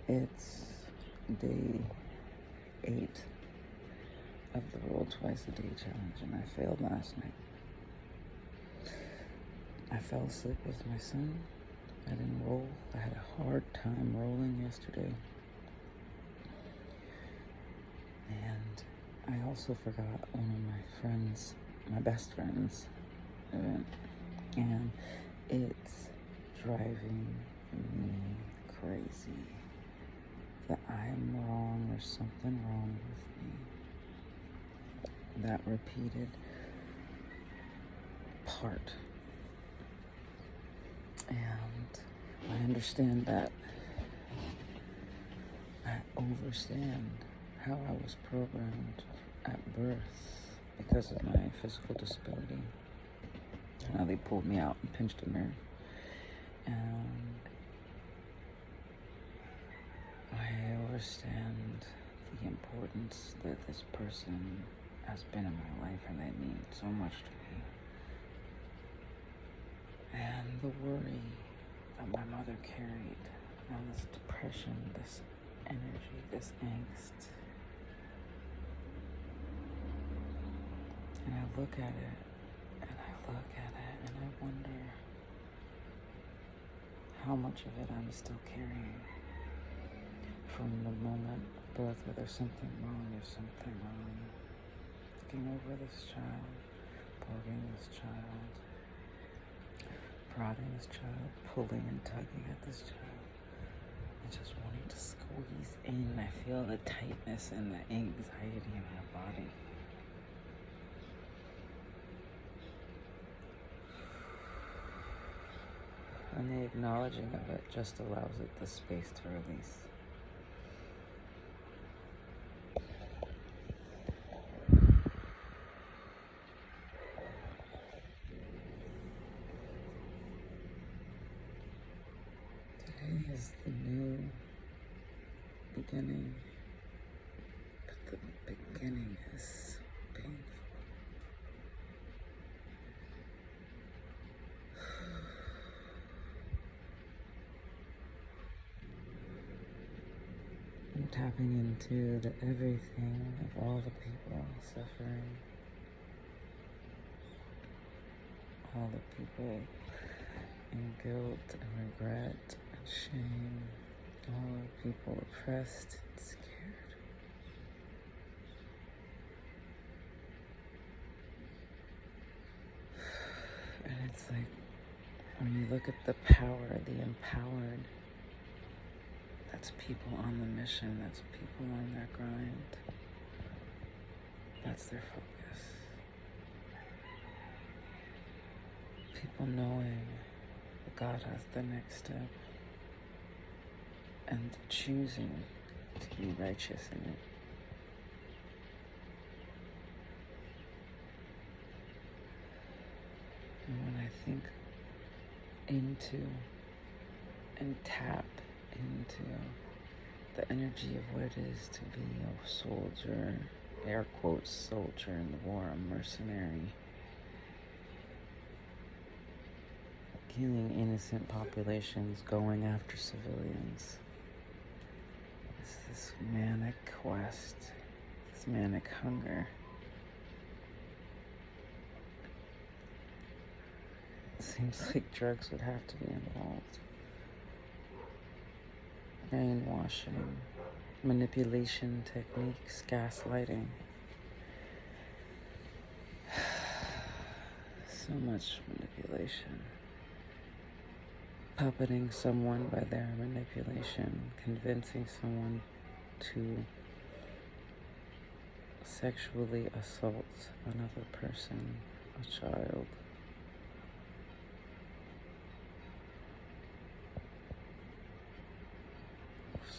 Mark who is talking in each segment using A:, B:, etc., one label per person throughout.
A: It's day 8 of the Roll Twice a Day challenge, and I failed last night. I fell asleep with my son. I didn't roll. I had a hard time rolling yesterday. And I also forgot one of my friends, my best friend's event. And it's driving me crazy that I'm wrong or something wrong with me. That repeated part. And I understand that. I understand how I was programmed at birth because of my physical disability. How they pulled me out and pinched a nerve. And I understand the importance that this person has been in my life, and they mean so much to me. And the worry that my mother carried, and this depression, this energy, this angst. And I look at it, and I wonder how much of it I'm still carrying from the moment of birth, where there's something wrong. Looking over this child, poking this child, prodding this child, pulling and tugging at this child, and just wanting to squeeze in. I feel the tightness and the anxiety in my body. And the acknowledging of it just allows it the space to release. Today is the new beginning, but the beginning is painful. I'm tapping into the everything of all the people suffering, all the people in guilt and regret and shame, all the people oppressed and scared. And it's like, when you look at the power, the empowered, that's people on the mission, that's people on their grind. That's their focus. People knowing that God has the next step and choosing to be righteous in it. And when I think into and tap into the energy of what it is to be a soldier, air quotes soldier in the war, a mercenary, killing innocent populations, going after civilians. It's this manic quest, this manic hunger. It seems like drugs would have to be involved. Brainwashing, manipulation techniques, gaslighting. So much manipulation. Puppeting someone by their manipulation, convincing someone to sexually assault another person, a child.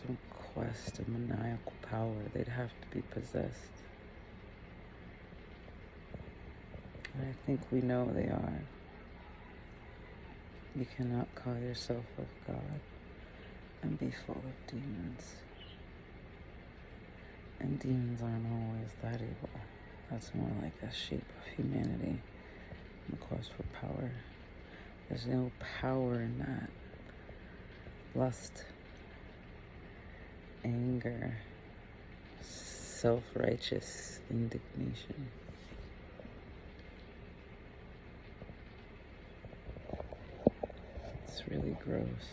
A: Some quest of maniacal power, they'd have to be possessed. And I think we know they are. You cannot call yourself of God and be full of demons. And demons aren't always that evil. That's more like a shape of humanity, the quest for power. There's no power in that. Lust anger, self-righteous indignation. It's really gross.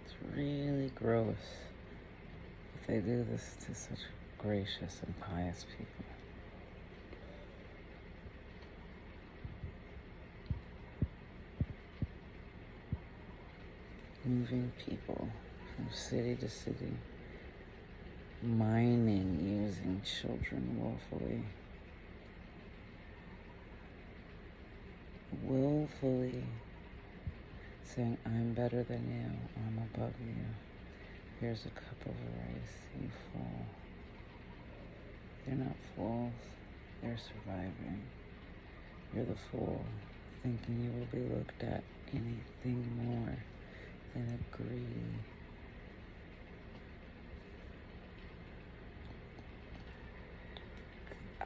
A: It's really gross if they do this to such gracious and pious people. Moving people from city to city, mining using children willfully saying, I'm better than you, I'm above you, here's a cup of rice, you fool. They're not fools, they're surviving. You're the fool, thinking you will be looked at anything more than agree.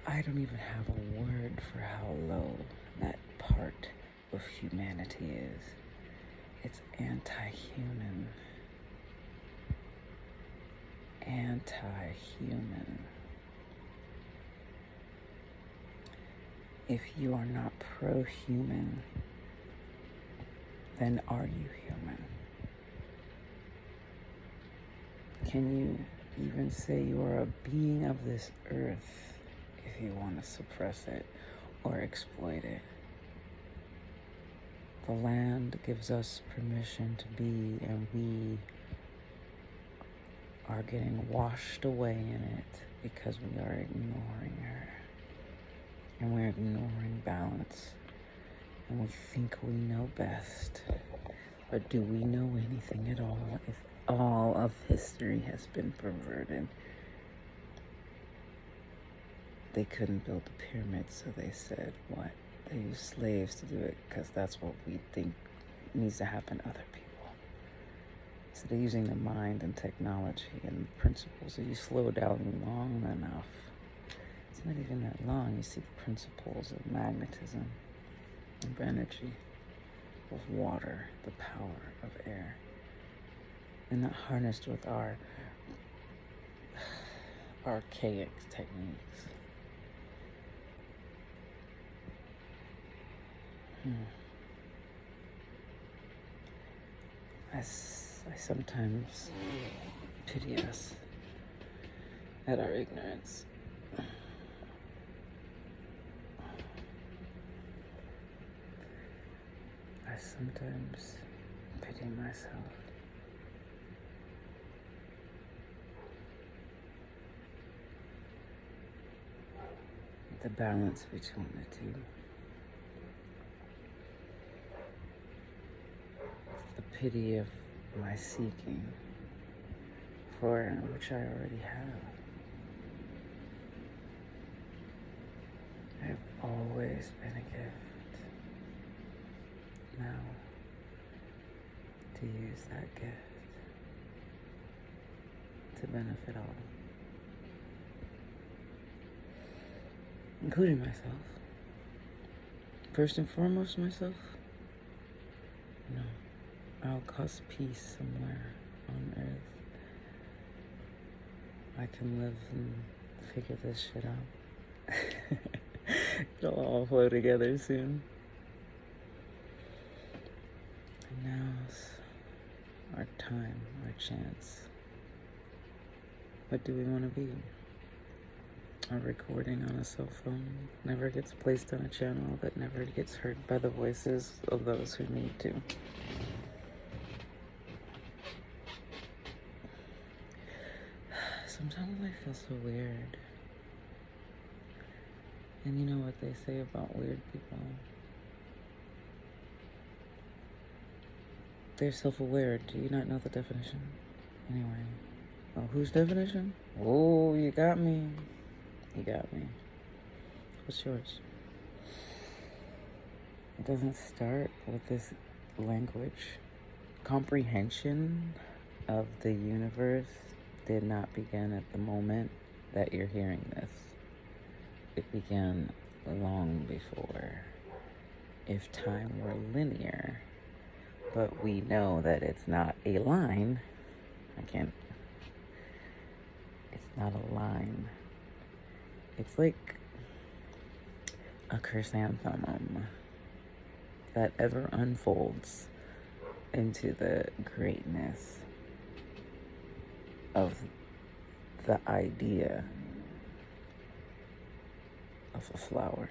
A: I don't even have a word for how low that part of humanity is. It's anti-human. Anti-human. If you are not pro-human, then are you human? Can you even say you are a being of this earth if you want to suppress it or exploit it? The land gives us permission to be, and we are getting washed away in it because we are ignoring her. And we're ignoring balance. And we think we know best. But do we know anything at all if all of history has been perverted? They couldn't build the pyramids, so they said, what? They used slaves to do it because that's what we think needs to happen to other people. So they're using the mind and technology and the principles. If you slow down long enough, it's not even that long, you see the principles of magnetism, of energy, of water, the power of air. And not harnessed with our archaic techniques. I sometimes pity us at our ignorance. I sometimes pity myself. The balance between the two. The pity of my seeking for which I already have. I have always been a gift. Now, to use that gift to benefit all, including myself. First and foremost, myself. No. I'll cause peace somewhere on earth. I can live and figure this shit out. It'll all flow together soon. And now's our time, our chance. What do we want to be? A recording on a cell phone never gets placed on a channel that never gets heard by the voices of those who need to. Sometimes I feel so weird. And you know what they say about weird people? They're self-aware. Do you not know the definition? Anyway. Oh, whose definition? Oh, you got me. You got me. What's yours? It doesn't start with this language. Comprehension of the universe did not begin at the moment that you're hearing this. It began long before. If time were linear, but we know that it's not a line. I can't not a line. It's like a chrysanthemum that ever unfolds into the greatness of the idea of a flower,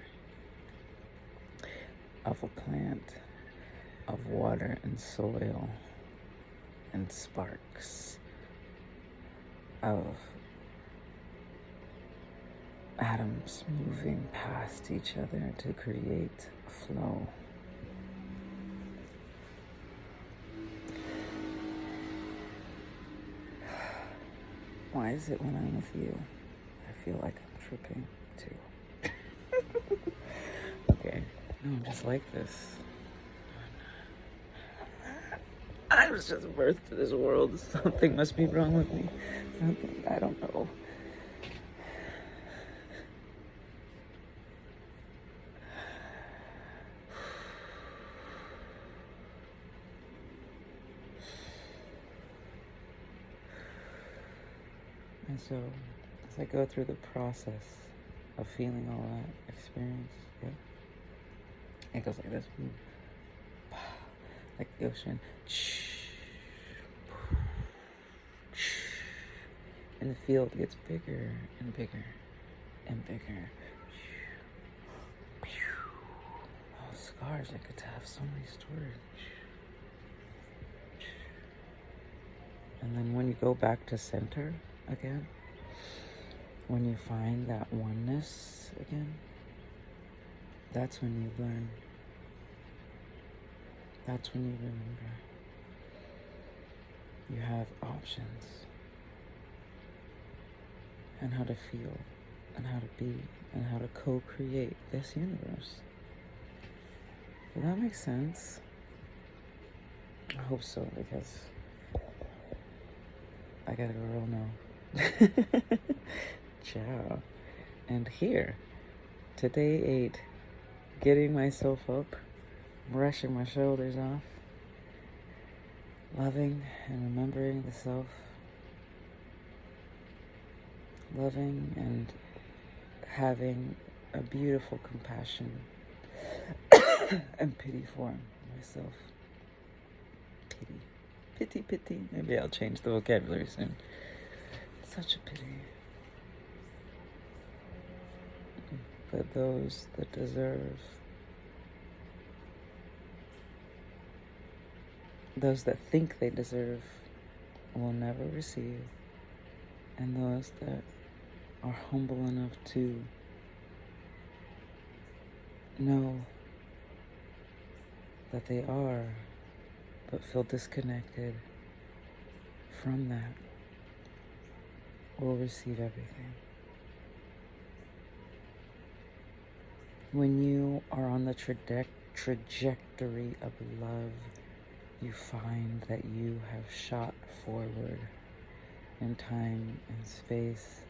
A: of a plant, of water and soil and sparks, of atoms moving past each other to create a flow. Why is it when I'm with you, I feel like I'm tripping too? Okay, no, I'm just like this. I was just birthed to this world. Something must be wrong with me. Something, I don't know. And so, as I go through the process of feeling all that experience, yeah, it goes like this. Like the ocean. And the field gets bigger and bigger and bigger. Oh, scars, I could have so many stories. And then when you go back to center again, when you find that oneness again, that's when you learn. That's when you remember. You have options. And how to feel, and how to be, and how to co-create this universe. Does that make sense? I hope so, because I gotta go real now. Ciao. And here, today 8, getting myself up, brushing my shoulders off, loving and remembering the self, loving and having a beautiful compassion and pity for myself. Pity. Maybe I'll change the vocabulary soon. Such a pity. But those that deserve, those that think they deserve, will never receive. And those that are humble enough to know that they are, but feel disconnected from that, will receive everything. When you are on the trajectory of love, you find that you have shot forward in time and space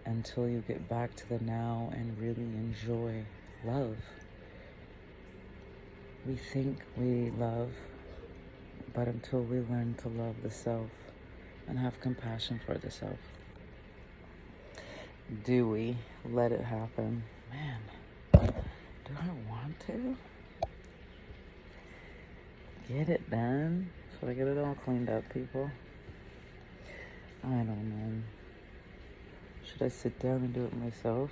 A: until you get back to the now and really enjoy love. We think we love, but until we learn to love the self and have compassion for the self, do we let it happen? Man, do I want to? Get it done? Should I get it all cleaned up, people? I don't know. Should I sit down and do it myself?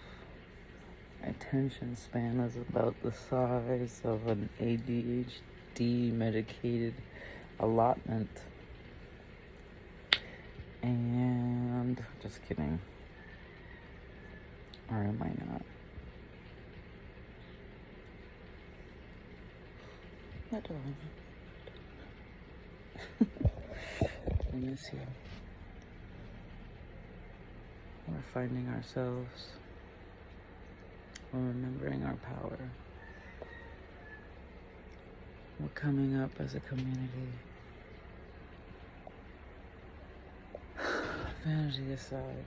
A: My attention span is about the size of an ADHD medicated allotment. And just kidding. Or am I not? I don't. I miss you. We're finding ourselves. We're remembering our power. We're coming up as a community. Vanity aside.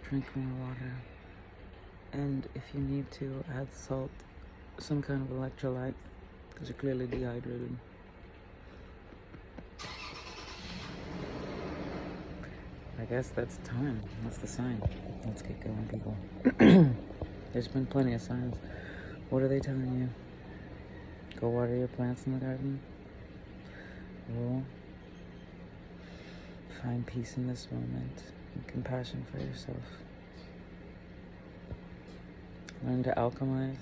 A: Drink more water. And if you need to, add salt, some kind of electrolyte, because you're clearly dehydrated. I guess that's time. That's the sign. Let's get going, people. There's been plenty of signs. What are they telling you? Go water your plants in the garden. Well, find peace in this moment and compassion for yourself. Learn to alchemize.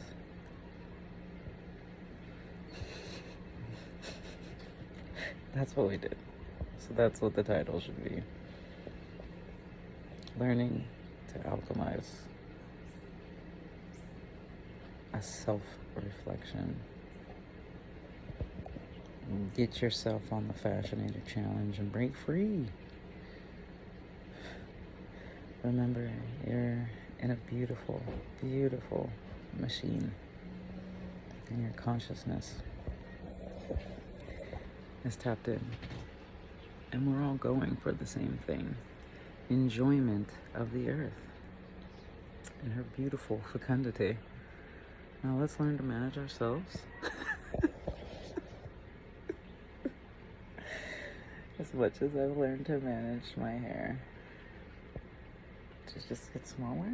A: That's what we did. So that's what the title should be. Learning to alchemize. A self-reflection. Get yourself on the Fascinator Challenge and break free. Remember, you're in a beautiful, beautiful machine. And your consciousness is tapped in. And we're all going for the same thing. Enjoyment of the earth and her beautiful fecundity. Now let's learn to manage ourselves. As much as I've learned to manage my hair, to just get smaller.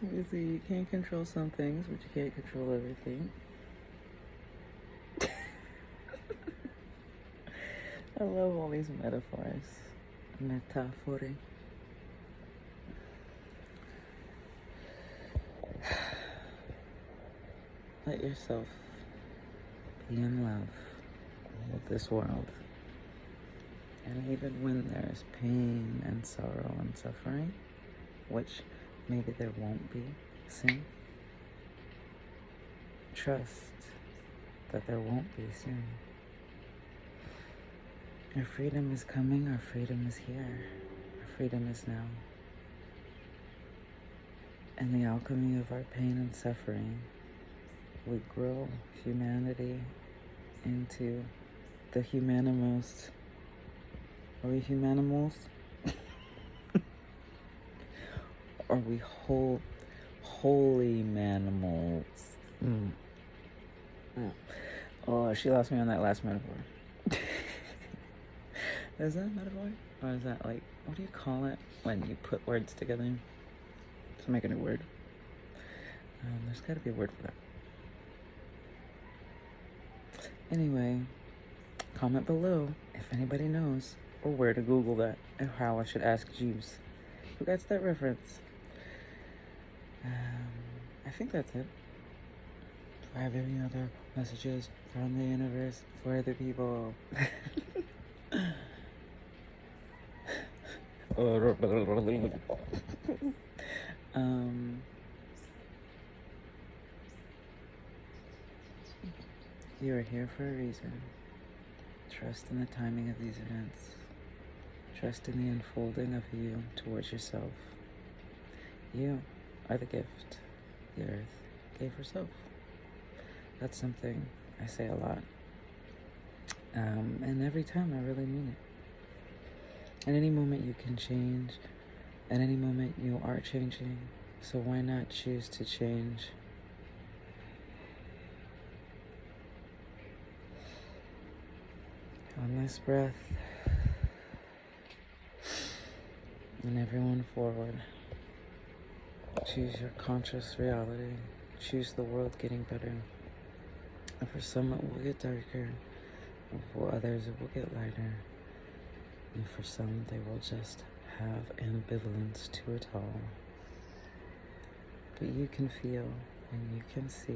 A: You see, you can't control some things, but you can't control everything. I love all these metaphors. Metaphore. Let yourself be in love with this world. And even when there's pain and sorrow and suffering, which maybe there won't be soon, trust that there won't be soon. Our freedom is coming, our freedom is here, our freedom is now. And the alchemy of our pain and suffering, we grow humanity into the humanimals. Are we humanimals? Are we holy manimals? Oh, she lost me on that last metaphor. Is that a metaphor? Or is that like, what do you call it when you put words together? Let's make a new word. There's gotta be a word for that. Anyway, comment below if anybody knows or where to Google that or how I should ask Jeeves. Who gets that reference? I think that's it. Do I have any other messages from the universe for other people? You are here for a reason. Trust in the timing of these events. Trust in the unfolding of you towards yourself. You are the gift the earth gave herself. That's something I say a lot. And every time I really mean it. At any moment you can change. At any moment you are changing. So why not choose to change? On this breath. And everyone forward. Choose your conscious reality. Choose the world getting better. And for some it will get darker. And for others it will get lighter. And for some they will just have ambivalence to it all. But you can feel, and you can see,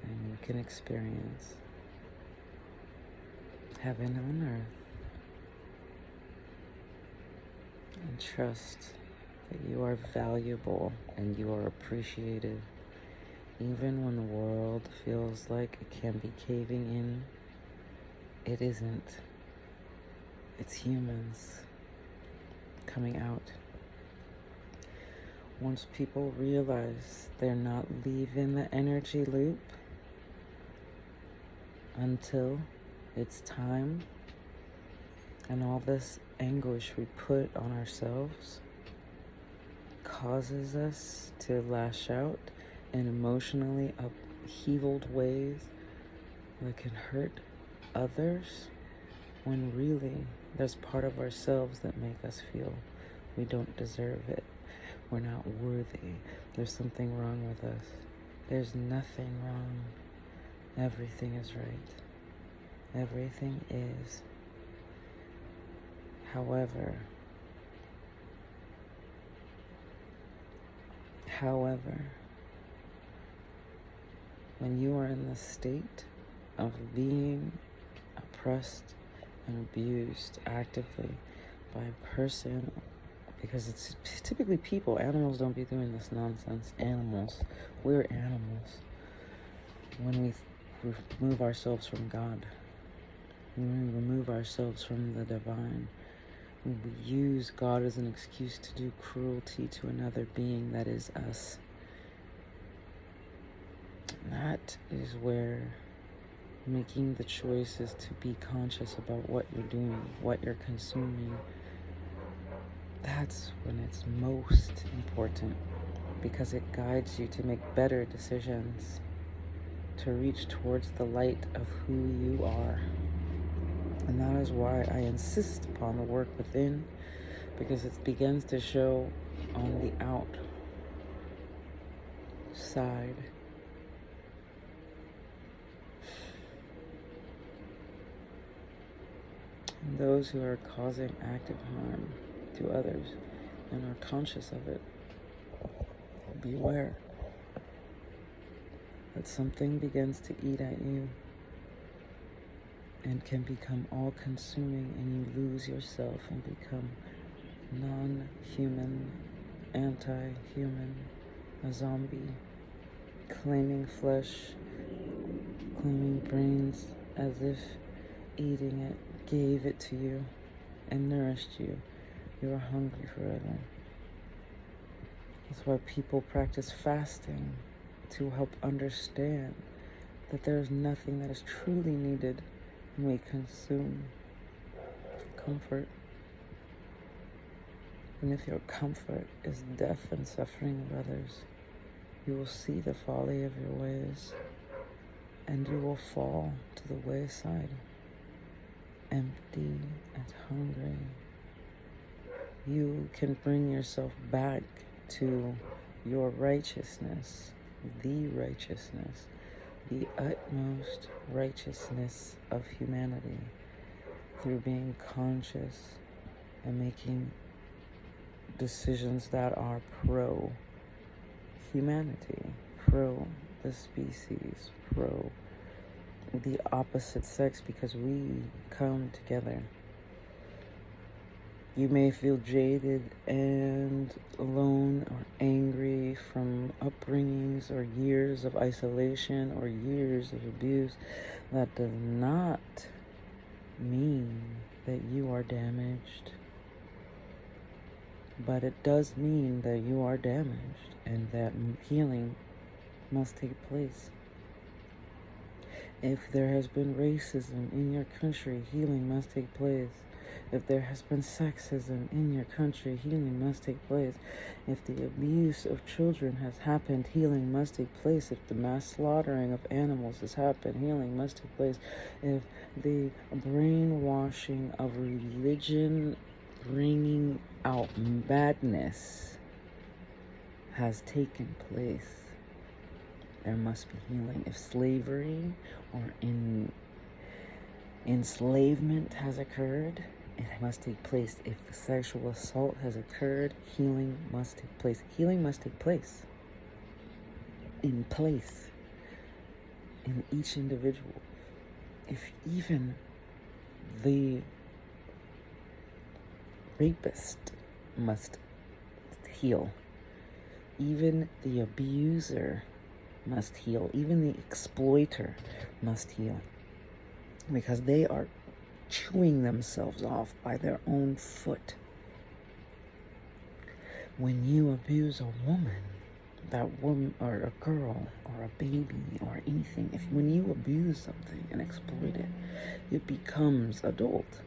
A: and you can experience heaven on earth. And trust that you are valuable and you are appreciated. Even when the world feels like it can be caving in, it isn't. It's humans coming out. Once people realize they're not leaving the energy loop until it's time, and all this anguish we put on ourselves causes us to lash out in emotionally upheavaled ways that can hurt others, when really there's part of ourselves that make us feel we don't deserve it. We're not worthy. There's something wrong with us. There's nothing wrong. Everything is right. Everything is. However, when you are in the state of being oppressed and abused actively by a person, because it's typically people, animals don't be doing this nonsense. Animals, we're animals. When we remove ourselves from God, when we remove ourselves from the divine, when we use God as an excuse to do cruelty to another being that is us, that is where making the choices to be conscious about what you're doing, what you're consuming, that's when it's most important, because it guides you to make better decisions, to reach towards the light of who you are. And that is why I insist upon the work within, because it begins to show on the outside. And those who are causing active harm to others and are conscious of it, beware that something begins to eat at you and can become all-consuming, and you lose yourself and become non-human, anti-human, a zombie, claiming flesh, claiming brains, as if eating it gave it to you and nourished you. You are hungry forever. That's why people practice fasting, to help understand that there is nothing that is truly needed when we consume comfort. And if your comfort is death and suffering of others, you will see the folly of your ways, and you will fall to the wayside, empty and hungry. You can bring yourself back to your righteousness, the utmost righteousness of humanity, through being conscious and making decisions that are pro-humanity, pro the species, pro the opposite sex, because we come together. You may feel jaded and alone or angry from upbringings or years of isolation or years of abuse. That does not mean that you are damaged, but it does mean that you are damaged and that healing must take place. If there has been racism in your country, healing must take place. If there has been sexism in your country, healing must take place. If the abuse of children has happened, healing must take place. If the mass slaughtering of animals has happened, healing must take place. If the brainwashing of religion bringing out madness has taken place, there must be healing. If slavery or enslavement has occurred, it must take place. If sexual assault has occurred, healing must take place. Healing must take place in each individual. If even the rapist must heal, even the abuser must heal, even the exploiter must heal, because they are chewing themselves off by their own foot. When you abuse a woman, that woman or a girl or a baby or anything, when you abuse something and exploit it, it becomes adult.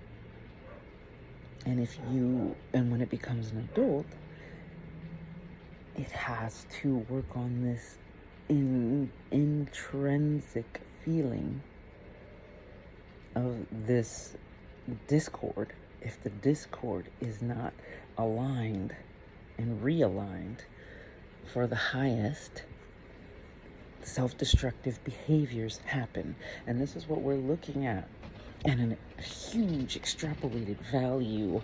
A: And when it becomes an adult, it has to work on this intrinsic feeling of this discord, if the discord is not aligned and realigned for the highest, self-destructive behaviors happen. And this is what we're looking at, and a huge extrapolated value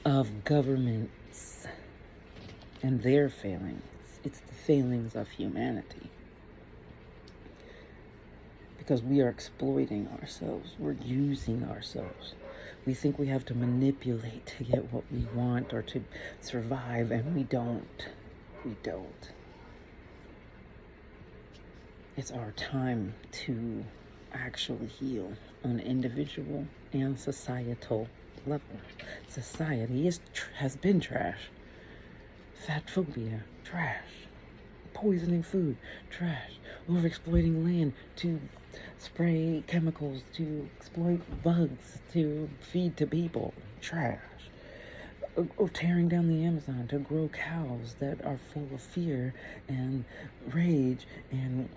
A: of governments and their failings. It's the failings of humanity. Because we are exploiting ourselves. We're using ourselves. We think we have to manipulate to get what we want or to survive, and we don't. We don't. It's our time to actually heal on an individual and societal level. Society has been trash. Fat phobia, trash. Poisoning food, trash. Overexploiting land to spray chemicals, to exploit bugs, to feed to people, trash. Or tearing down the Amazon to grow cows that are full of fear and rage and,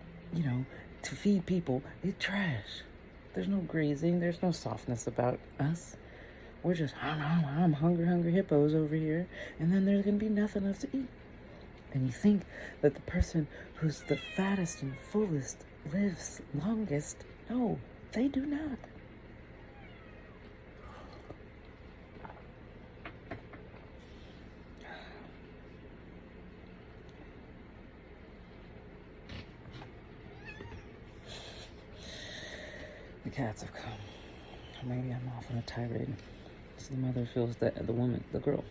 A: to feed people, it's trash. There's no grazing, there's no softness about us. We're just, I'm hungry hippos over here, and then there's going to be nothing else to eat. And you think that the person who's the fattest and fullest lives longest. No, they do not. The cats have come. Maybe I'm off on a tirade. So the mother feels that the woman, the girl,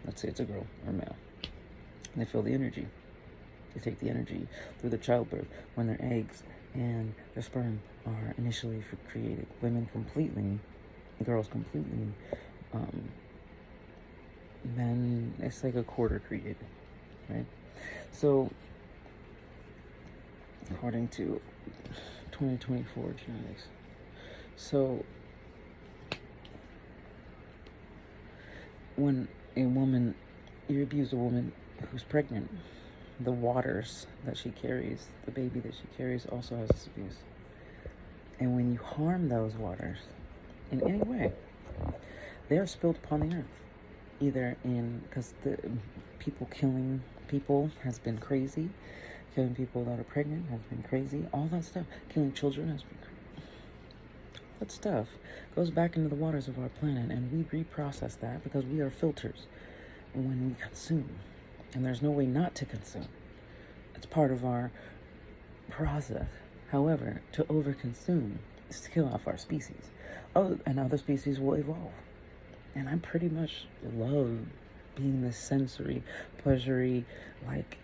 A: let's say it's a girl or male, they feel the energy. They take the energy through the childbirth when their eggs and their sperm are initially created. Women completely, girls completely, men, it's like a quarter created, right? So, according to 2024 genetics. So, when a woman, you abuse a woman who's pregnant, the waters that she carries, the baby that she carries, also has this abuse. And when you harm those waters in any way, they are spilled upon the earth. Either because the people killing people has been crazy, killing people that are pregnant has been crazy, all that stuff, killing children has been crazy. That stuff goes back into the waters of our planet, and we reprocess that because we are filters when we consume. And there's no way not to consume. It's part of our process. However, to overconsume is to kill off our species. Oh, and other species will evolve. And I pretty much love being this sensory, pleasury,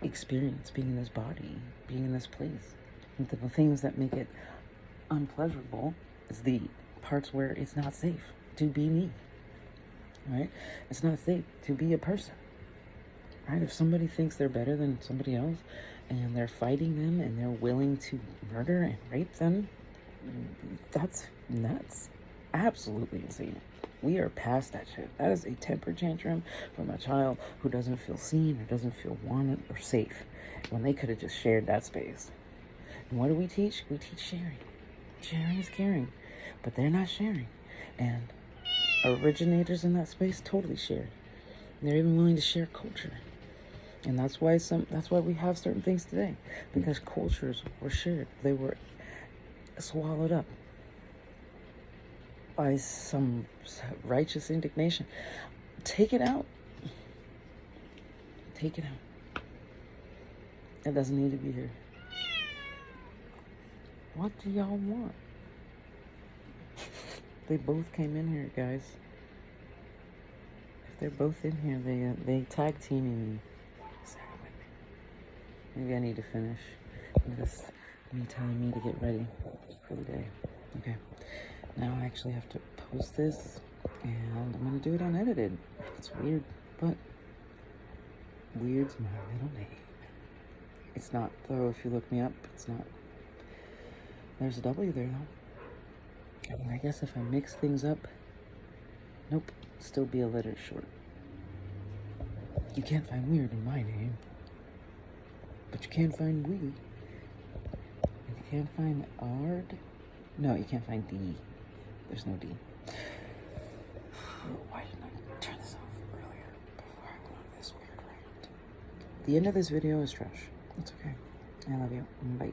A: experience, being in this body, being in this place. And the things that make it unpleasurable is the parts where it's not safe to be me, right? It's not safe to be a person. Right? If somebody thinks they're better than somebody else and they're fighting them and they're willing to murder and rape them, that's nuts. Absolutely insane. We are past that shit. That is a temper tantrum from a child who doesn't feel seen or doesn't feel wanted or safe when they could have just shared that space. And what do we teach? We teach sharing. Sharing is caring. But they're not sharing. And originators in that space totally shared. They're even willing to share culture. And that's why we have certain things today, because cultures were shared. They were swallowed up by some righteous indignation. Take it out. Take it out. It doesn't need to be here. What do y'all want? They both came in here, guys. If they're both in here, they tag teaming me. Maybe I need to finish. This me telling me to get ready for the day. Okay. Now I actually have to post this, and I'm gonna do it unedited. It's weird, but weird's my middle name. It's not, though. If you look me up, it's not. There's a W there, though. I mean, I guess if I mix things up, nope, still be a letter short. You can't find weird in my name. But you can't find we. And you can't find ard. No, you can't find D. There's no D. Why didn't I turn this off earlier before I went on this weird rant? The end of this video is trash. It's okay. I love you. Bye.